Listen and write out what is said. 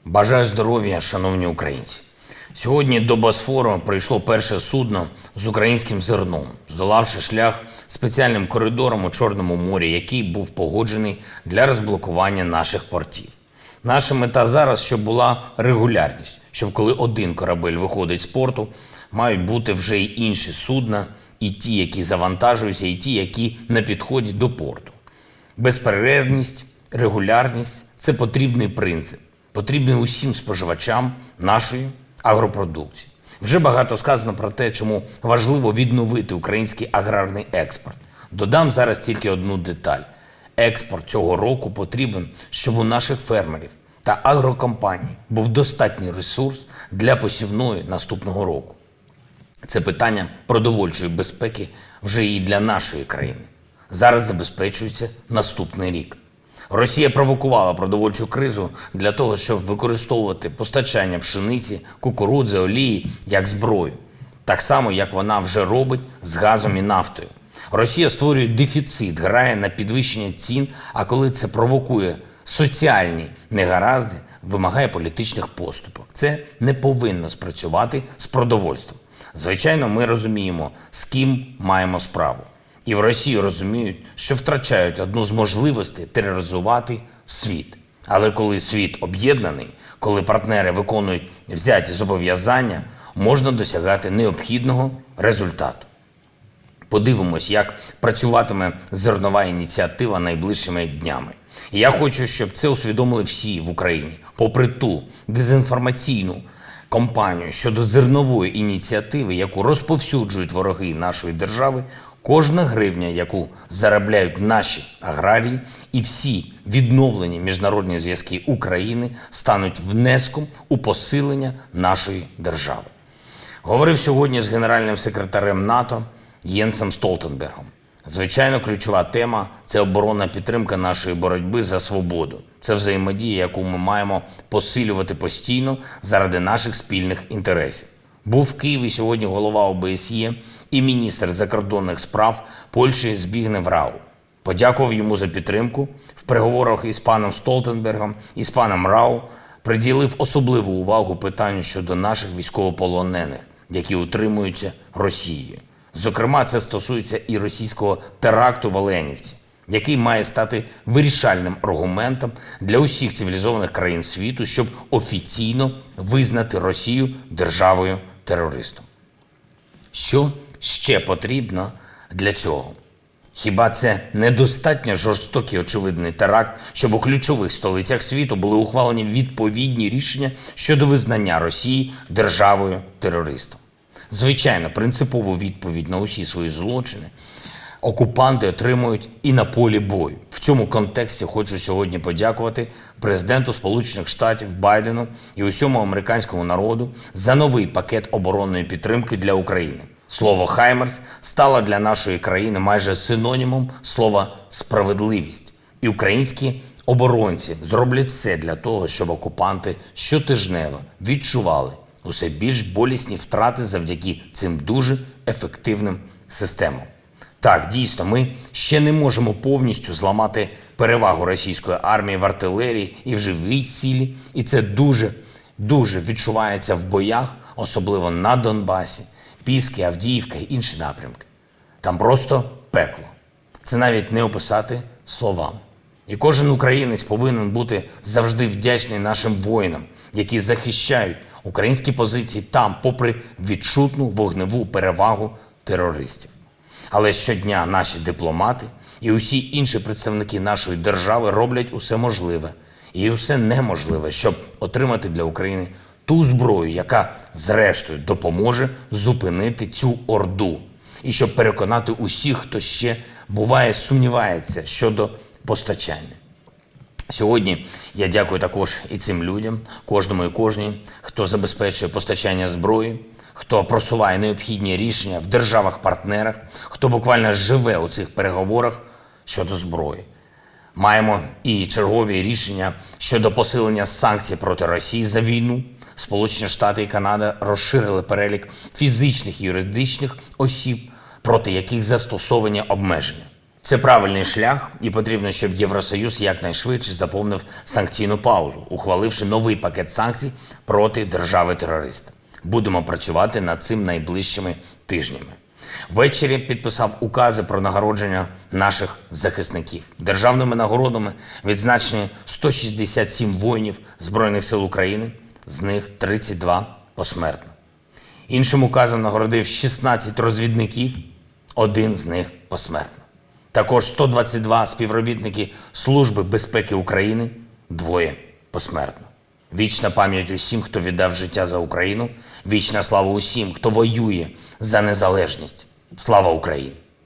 Бажаю здоров'я, шановні українці. Сьогодні до Босфору прийшло перше судно з українським зерном, здолавши шлях спеціальним коридором у Чорному морі, який був погоджений для розблокування наших портів. Наша мета зараз, щоб була регулярність, щоб коли один корабель виходить з порту, мають бути вже й інші судна, і ті, які завантажуються, і ті, які на підході до порту. Безперервність, регулярність – це потрібний принцип. Потрібний усім споживачам нашої агропродукції. Вже багато сказано про те, чому важливо відновити український аграрний експорт. Додам зараз тільки одну деталь. Експорт цього року потрібен, щоб у наших фермерів та агрокомпаній був достатній ресурс для посівної наступного року. Це питання продовольчої безпеки вже і для нашої країни. Зараз забезпечується наступний рік. Росія провокувала продовольчу кризу для того, щоб використовувати постачання пшениці, кукурудзи, олії як зброю. Так само, як вона вже робить з газом і нафтою. Росія створює дефіцит, грає на підвищення цін, а коли це провокує соціальні негаразди, вимагає політичних поступок. Це не повинно спрацювати з продовольством. Звичайно, ми розуміємо, з ким маємо справу. І в Росії розуміють, що втрачають одну з можливостей тероризувати світ. Але коли світ об'єднаний, коли партнери виконують взяті зобов'язання, можна досягати необхідного результату. Подивимось, як працюватиме зернова ініціатива найближчими днями. І я хочу, щоб це усвідомили всі в Україні. Попри ту дезінформаційну кампанію щодо зернової ініціативи, яку розповсюджують вороги нашої держави, кожна гривня, яку заробляють наші аграрії, і всі відновлені міжнародні зв'язки України стануть внеском у посилення нашої держави. Говорив сьогодні з генеральним секретарем НАТО Єнсом Столтенбергом. Звичайно, ключова тема – це оборонна підтримка нашої боротьби за свободу. Це взаємодія, яку ми маємо посилювати постійно заради наших спільних інтересів. Був в Києві сьогодні голова ОБСЄ і міністр закордонних справ Польщі Збігнев Рау. Подякував йому за підтримку. В переговорах із паном Столтенбергом і з паном Рау приділив особливу увагу питанню щодо наших військовополонених, які утримуються Росією. Зокрема, це стосується і російського теракту в Оленівці, який має стати вирішальним аргументом для усіх цивілізованих країн світу, щоб офіційно визнати Росію державою-терористом. Що ще потрібно для цього? Хіба це недостатньо жорстокий очевидний теракт, щоб у ключових столицях світу були ухвалені відповідні рішення щодо визнання Росії державою-терористом? Звичайно, принципову відповідь на усі свої злочини окупанти отримують і на полі бою. В цьому контексті хочу сьогодні подякувати президенту Сполучених Штатів Байдену і усьому американському народу за новий пакет оборонної підтримки для України. Слово «Хаймерс» стало для нашої країни майже синонімом слова «справедливість». І українські оборонці зроблять все для того, щоб окупанти щотижнево відчували усе більш болісні втрати завдяки цим дуже ефективним системам. Так, дійсно, ми ще не можемо повністю зламати перевагу російської армії в артилерії і в живій силі, і це дуже відчувається в боях, особливо на Донбасі, Піски, Авдіївка і інші напрямки. Там просто пекло. Це навіть не описати словами. І кожен українець повинен бути завжди вдячний нашим воїнам, які захищають українські позиції там, попри відчутну вогневу перевагу терористів. Але щодня наші дипломати і усі інші представники нашої держави роблять усе можливе і усе неможливе, щоб отримати для України ту зброю, яка зрештою допоможе зупинити цю орду. І щоб переконати усіх, хто ще буває сумнівається щодо постачання. Сьогодні я дякую також і цим людям, кожному і кожній, хто забезпечує постачання зброї, хто просуває необхідні рішення в державах-партнерах, хто буквально живе у цих переговорах щодо зброї. Маємо і чергові рішення щодо посилення санкцій проти Росії за війну. Сполучені Штати і Канада розширили перелік фізичних і юридичних осіб, проти яких застосовані обмеження. Це правильний шлях, і потрібно, щоб Євросоюз якнайшвидше заповнив санкційну паузу, ухваливши новий пакет санкцій проти держави-терориста. Будемо працювати над цим найближчими тижнями. Ввечері підписав укази про нагородження наших захисників. Державними нагородами відзначені 167 воїнів Збройних сил України, з них 32 посмертно. Іншим указом нагородив 16 розвідників, один з них посмертно. Також 122 співробітники Служби безпеки України, двоє посмертно. Вічна пам'ять усім, хто віддав життя за Україну. Вічна слава усім, хто воює за незалежність. Слава Україні!